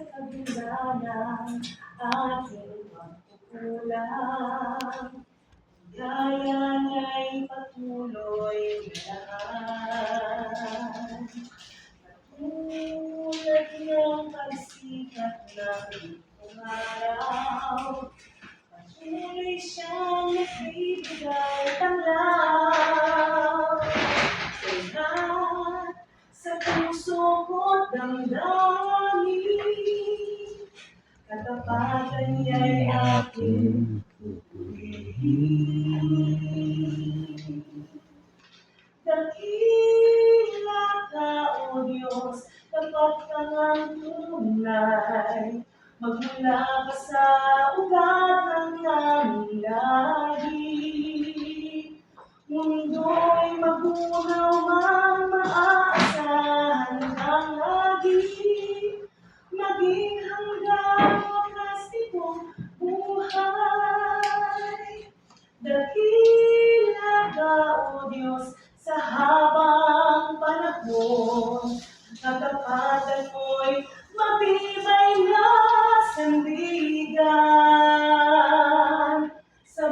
kabila ng aking pagkukulang. Gaya niya'y patuloy na lahat. Katulad ng pagsikat ng araw, patuloy siyang nagbibigay tanglaw. Kaya sa puso ko't damdamin, katapatan niya'y aking pupurihin. Dakila ka, O Diyos, tapat kang ang tunay. Magmula ka sa ugat ng aming lahi. Mundo'y magunaw man, maaasahan kang lagi. Maging hanggang wakas itong buhay. Dakila ka, O Diyos, sa habang panahon. Katapatan mo'y matibay na sandigan. Sa